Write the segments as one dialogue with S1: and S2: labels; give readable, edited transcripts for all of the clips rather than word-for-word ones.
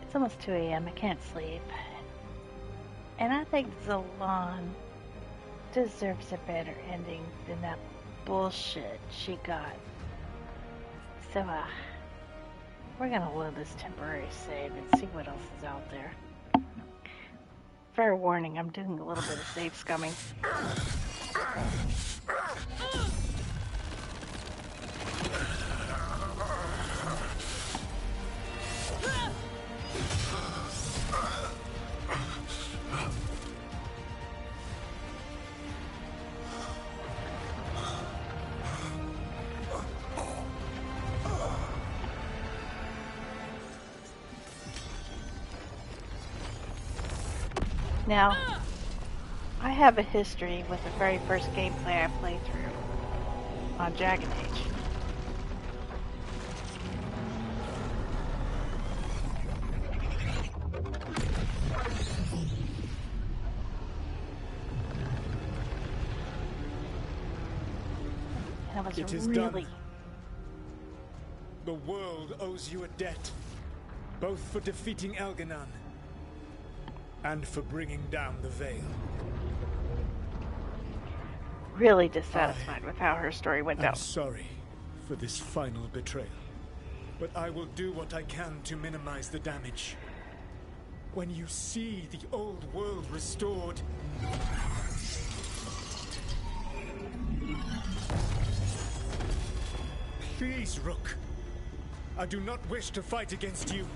S1: It's almost 2 a.m. I can't sleep. And I think Zalon deserves a better ending than that bullshit she got. So, we're gonna load this temporary save and see what else is out there. Fair warning, I'm doing a little bit of save scumming. Now, I have a history with the very first gameplay I played through on Dragon Age. And it was really...
S2: Done. The world owes you a debt, both for defeating Elganon and for bringing down the Veil.
S1: Really dissatisfied with how her story went down.
S2: I'm sorry for this final betrayal, but I will do what I can to minimize the damage. When you see the old world restored, please, Rook. I do not wish to fight against you.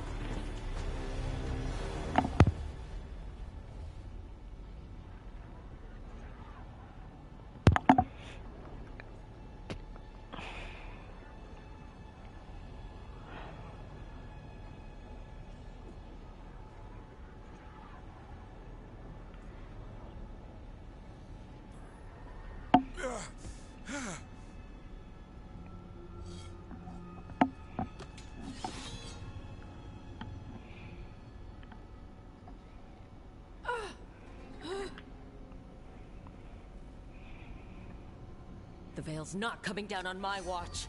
S3: The Veil's not coming down on my watch.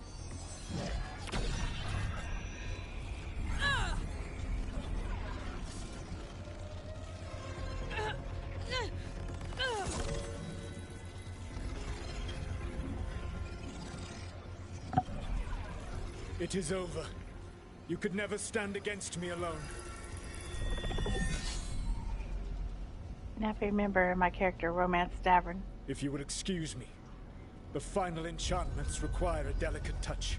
S2: It is over. You could never stand against me alone.
S1: Now if you remember my character, Romance Davern.
S2: If you will excuse me, the final enchantments require a delicate touch.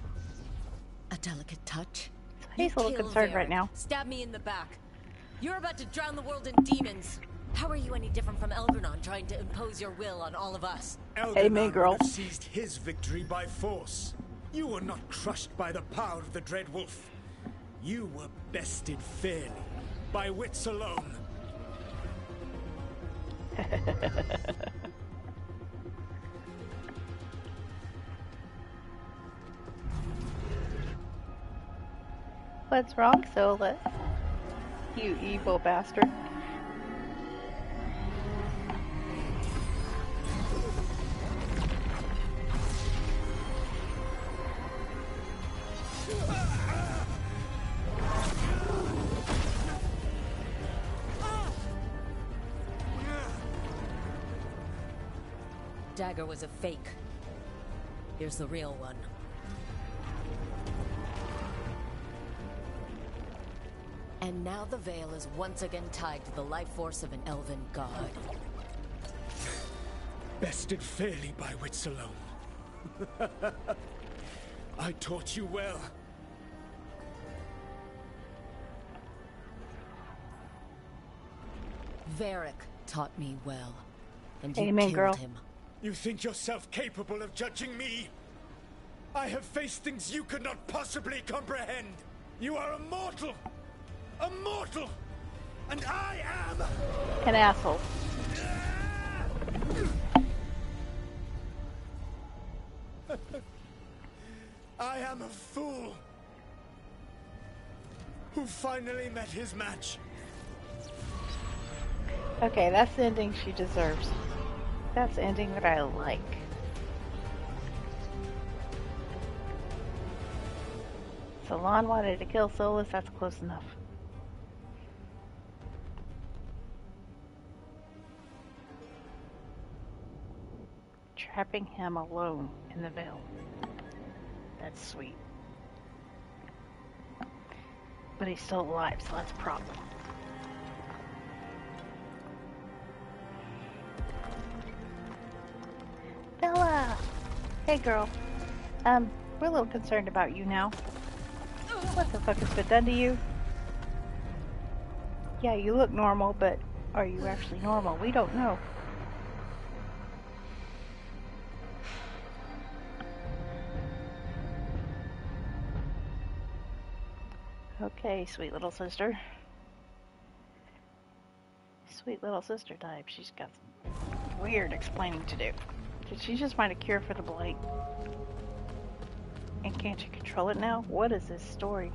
S3: A delicate touch?
S1: He's a little concerned right now.
S3: Stab me in the back. You're about to drown the world in demons. How are you any different from Elganon trying to impose your will on all of us?
S1: Amen, girl.
S2: Elganon seized his victory by force. You were not crushed by the power of the Dread Wolf. You were bested fairly, by wits alone.
S1: What's wrong, Solus? You evil bastard.
S3: Dagger was a fake. Here's the real one. And now the Veil is once again tied to the life force of an elven god.
S2: Bested fairly by wits alone. I taught you well.
S3: Varric taught me well. And you
S1: Amen,
S3: killed
S1: girl.
S3: him.
S2: You think yourself capable of judging me? I have faced things you could not possibly comprehend. You are a mortal! A mortal! And I am...
S1: An asshole.
S2: I am a fool who finally met his match.
S1: Okay, that's the ending she deserves. That's the ending that I like. Salon wanted to kill Solus, that's close enough. trapping him alone in the Veil. That's sweet. But he's still alive, so that's a problem. Bella! Hey, girl. We're a little concerned about you now. What the fuck has been done to you? Yeah, you look normal, but are you actually normal? We don't know. Okay, sweet little sister. Sweet little sister type. She's got some weird explaining to do. Did she just find a cure for the blight? And can't you control it now? What is this story?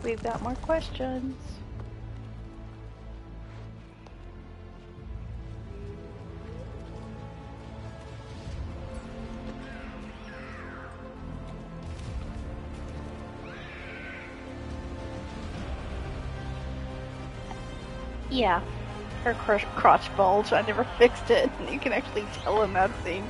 S1: We've got more questions. Yeah, her crotch bulge. I never fixed it. You can actually tell in that scene.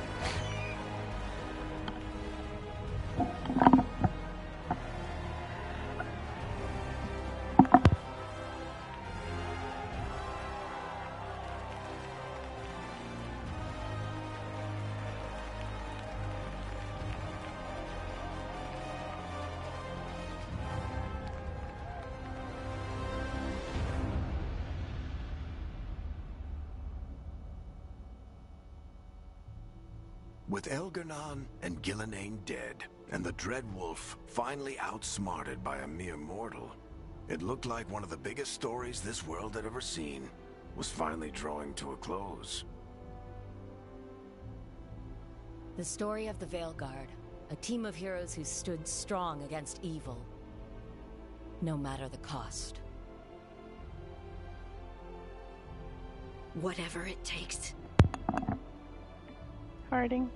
S4: With Elgar'nan and Gillenane dead, and the Dread Wolf finally outsmarted by a mere mortal, it looked like one of the biggest stories this world had ever seen was finally drawing to a close.
S3: The story of the Veilguard, a team of heroes who stood strong against evil, no matter the cost.
S5: Whatever it takes.
S1: Harding.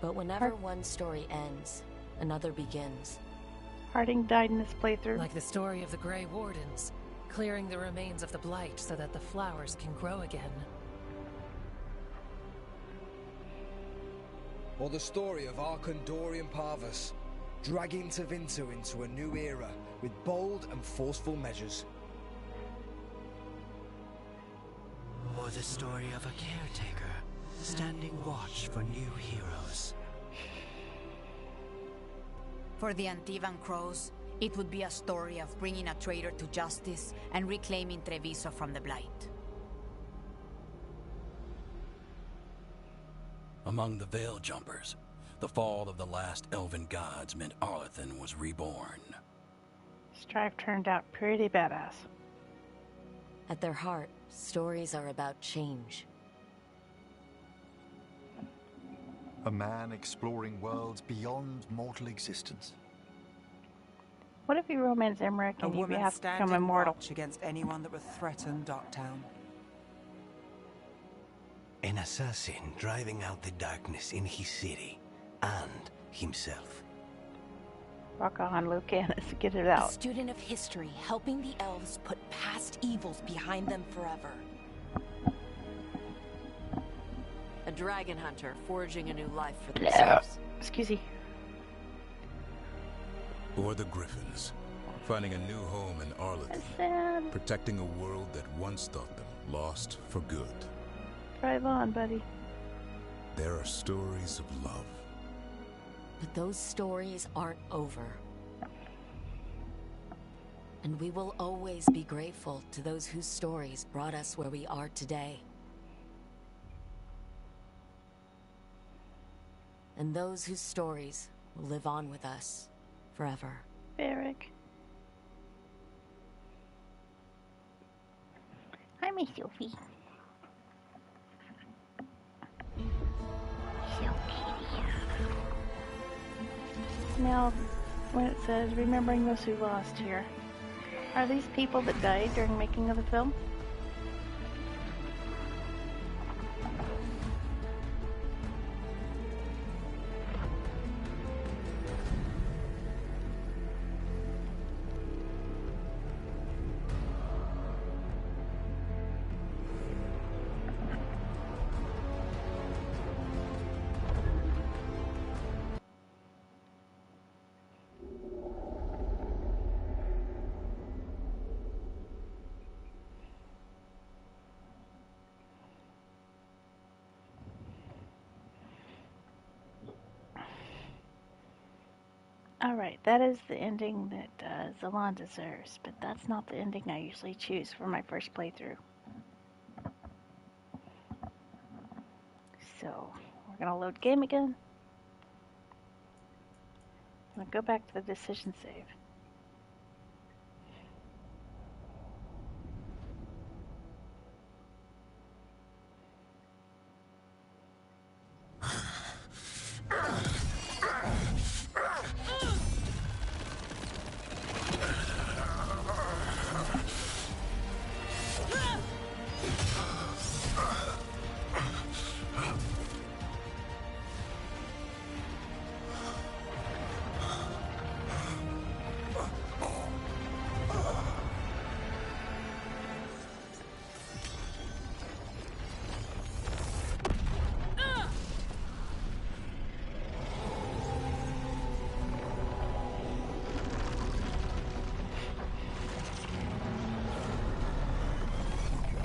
S3: But whenever one story ends, another begins.
S1: Harding died in this playthrough.
S6: Like the story of the Grey Wardens, clearing the remains of the Blight so that the flowers can grow again.
S7: Or the story of Arkandorian Parvus, dragging Tevinter into a new era with bold and forceful measures.
S8: Or the story of a caretaker, standing watch for new heroes.
S5: For the Antivan Crows, it would be a story of bringing a traitor to justice and reclaiming Treviso from the Blight.
S9: Among the Veil Jumpers, the fall of the last elven gods meant Arlethan was reborn.
S1: Strife turned out pretty badass.
S3: At their heart, stories are about change.
S10: A man exploring worlds beyond mortal existence.
S1: What if you romance Emmerich and you have to become immortal?
S11: Watch against anyone that would threaten Darktown.
S8: An assassin driving out the darkness in his city and himself.
S1: Rock on, Lucanus, get it out.
S12: A student of history, helping the elves put past evils behind them forever.
S3: A dragon hunter forging a new life for themselves.
S1: Excuse me.
S13: Or the Griffins, finding a new home in Arlethan, protecting a world that once thought them lost for good.
S1: Drive on, buddy.
S13: There are stories of love.
S3: But those stories aren't over. And we will always be grateful to those whose stories brought us where we are today. And those whose stories will live on with us forever.
S1: Eric. Hi, Miss Sophie. So kitty. Now, when it says, remembering those who lost here, are these people that died during making of the film? Alright, that is the ending that Zalon deserves, but that's not the ending I usually choose for my first playthrough. So, we're gonna load game again. I'm gonna go back to the decision save.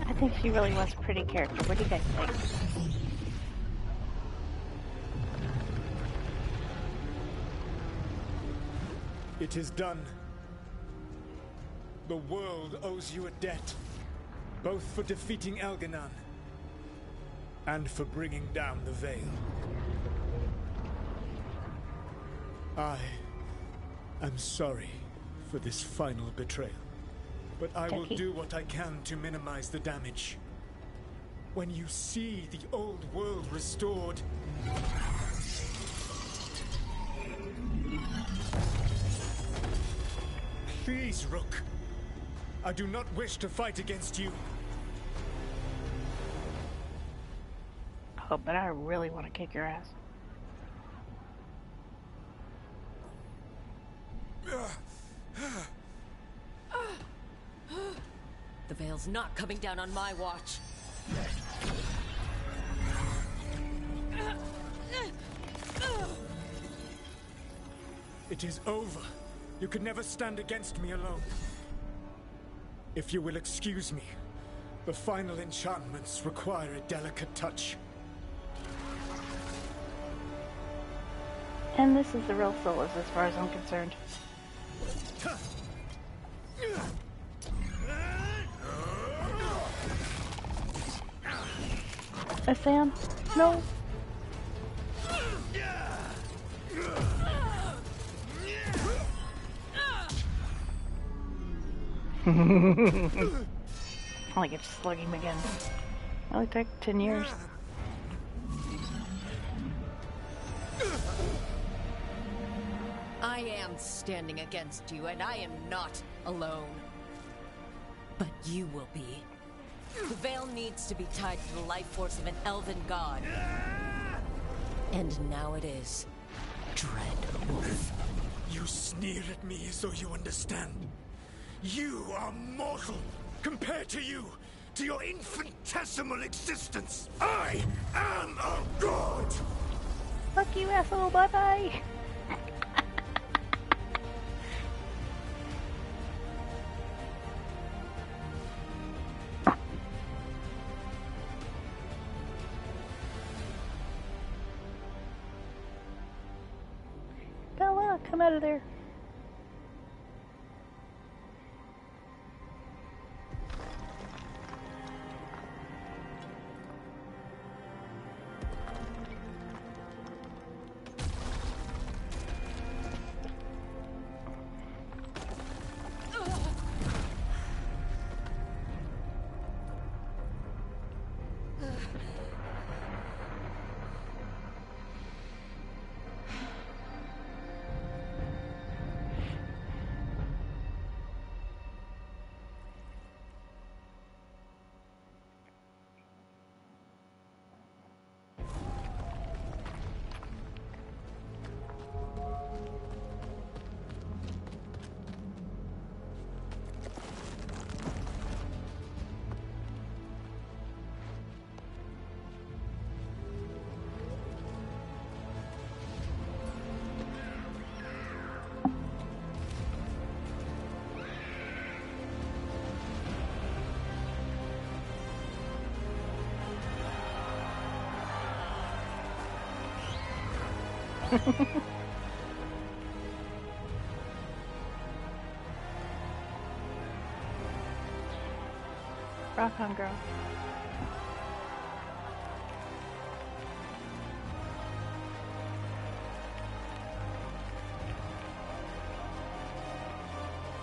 S1: I think she really was a pretty character. What do you guys think?
S2: It is done. The world owes you a debt, both for defeating Elganon and for bringing down the Veil. I am sorry for this final betrayal, but I will do what I can to minimize the damage. When you see the old world restored, please, Rook. I do not wish to fight against you.
S1: Oh, but I really want to kick your ass.
S3: The Veil's not coming down on my watch.
S2: It is over. You could never stand against me alone. If you will excuse me, the final enchantments require a delicate touch.
S1: And this is the real Solas as far as I'm concerned. Sam? No. I get to slug him again. It only took 10 years.
S3: I am standing against you, and I am not alone. But you will be. The Veil needs to be tied to the life force of an elven god. And now it is. Dread Wolf.
S2: You sneer at me as though you understand. You are mortal compared to you, to your infinitesimal existence. I am a god!
S1: Fuck you, asshole, bye-bye! Bella, come out of there. Rock on, girl.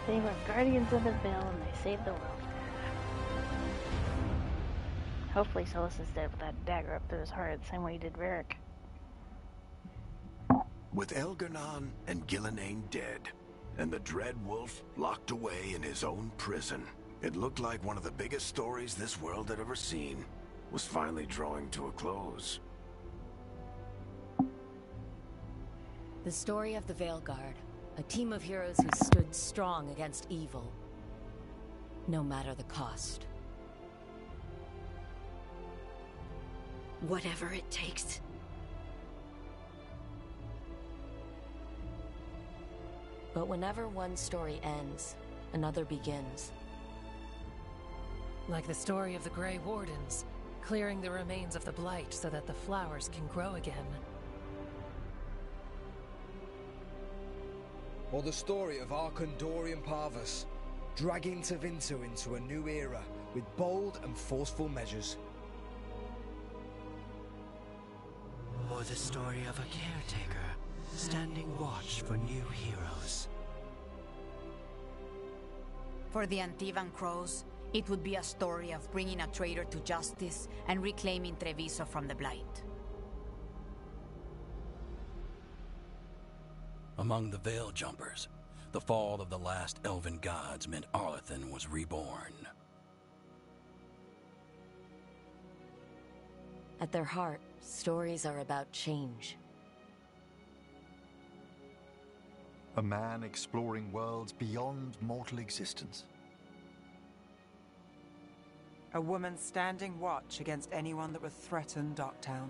S1: They were guardians of the Veil and they saved the world. Hopefully Solus is dead with that dagger up through his heart the same way he did Varric.
S4: With Elgar'nan and Gillenane dead, and the Dread Wolf locked away in his own prison, it looked like one of the biggest stories this world had ever seen was finally drawing to a close.
S3: The story of the Veilguard, a team of heroes who stood strong against evil, no matter the cost.
S12: Whatever it takes.
S3: But whenever one story ends, another begins.
S6: Like the story of the Grey Wardens, clearing the remains of the Blight so that the flowers can grow again.
S7: Or the story of Arkandorian Parvus, dragging Tevinter into a new era with bold and forceful measures.
S8: Or the story of a caretaker, standing watch for new heroes.
S5: For the Antivan Crows, it would be a story of bringing a traitor to justice and reclaiming Treviso from the Blight.
S9: Among the Veil Jumpers, the fall of the last elven gods meant Arlethan was reborn.
S3: At their heart, stories are about change.
S10: A man exploring worlds beyond mortal existence.
S11: A woman standing watch against anyone that would threaten Darktown.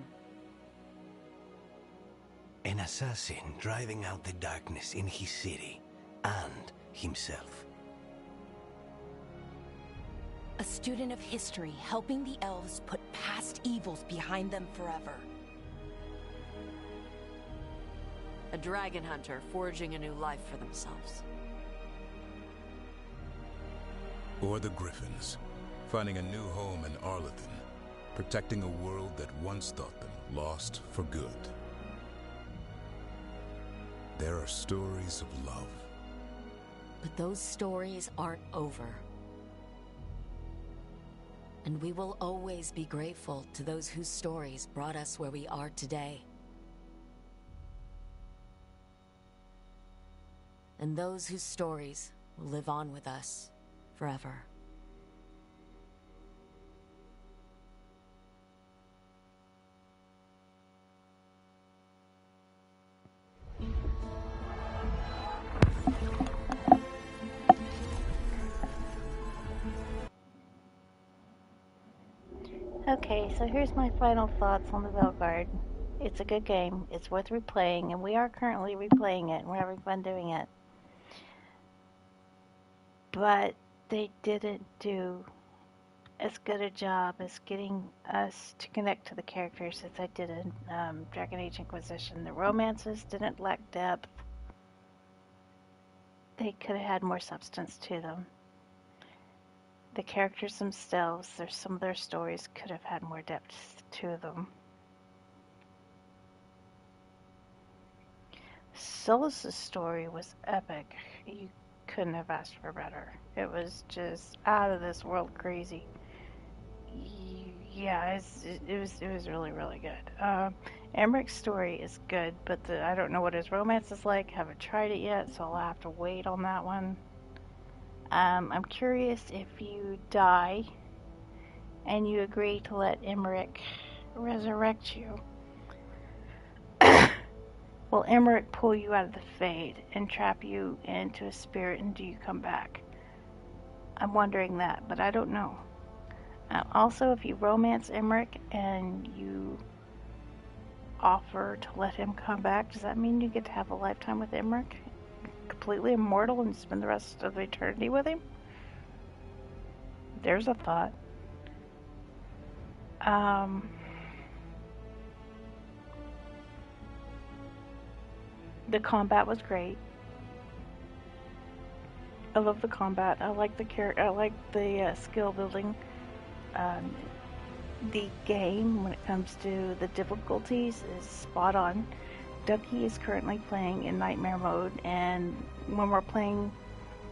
S8: An assassin driving out the darkness in his city and himself.
S12: A student of history helping the elves put past evils behind them forever.
S14: A dragon hunter forging a new life for themselves.
S13: Or the Griffins, finding a new home in Arlethan, protecting a world that once thought them lost for good. There are stories of love.
S3: But those stories aren't over. And we will always be grateful to those whose stories brought us where we are today. And those whose stories will live on with us forever.
S1: Okay, so here's my final thoughts on the Veilguard. It's a good game. It's worth replaying, and we are currently replaying it, and we're having fun doing it. But they didn't do as good a job as getting us to connect to the characters as I did in Dragon Age Inquisition. The romances didn't lack depth. They could have had more substance to them. The characters themselves, some of their stories could have had more depth to them. Solus's story was epic. You couldn't have asked for better. It was just out of this world crazy. Yeah, it was really, really good. Emmerich's story is good, but I don't know what his romance is like. Haven't tried it yet, so I'll have to wait on that one. I'm curious if you die and you agree to let Emmerich resurrect you. Will Emmerich pull you out of the Fade and trap you into a spirit, and do you come back? I'm wondering that, but I don't know. Also, if you romance Emmerich and you offer to let him come back, does that mean you get to have a lifetime with Emmerich? Completely immortal and spend the rest of eternity with him? There's a thought. The combat was great. I love the combat. I like the skill building. The game, when it comes to the difficulties, is spot on. Ducky is currently playing in Nightmare mode, and when we were playing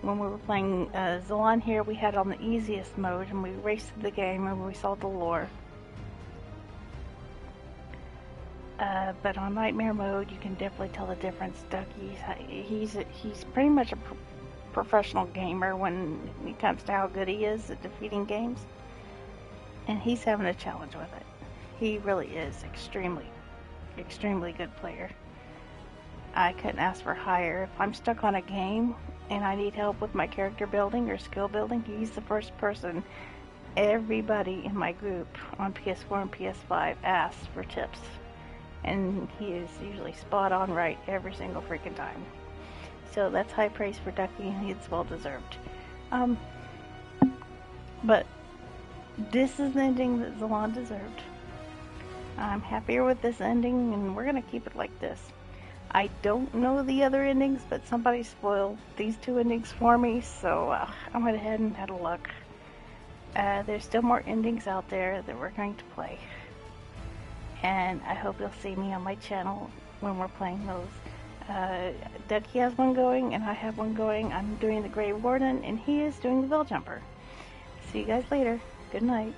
S1: Zalon here, we had on the easiest mode, and we raced through the game and we saw the lore. But on Nightmare mode, you can definitely tell the difference. Ducky, he's pretty much a professional gamer when it comes to how good he is at defeating games, and he's having a challenge with it. He really is extremely good player. I couldn't ask for higher. If I'm stuck on a game and I need help with my character building or skill building, he's the first person everybody in my group on PS4 and PS5 asks for tips. And he is usually spot on right every single freaking time. So that's high praise for Ducky, and it's well deserved. But this is the ending that Zalon deserved. I'm happier with this ending, and we're gonna keep it like this. I don't know the other endings, but somebody spoiled these two endings for me, so I went ahead and had a look. There's still more endings out there that we're going to play. And I hope you'll see me on my channel when we're playing those. Ducky has one going, and I have one going. I'm doing the Grey Warden, and he is doing the Veil Jumper. See you guys later. Good night.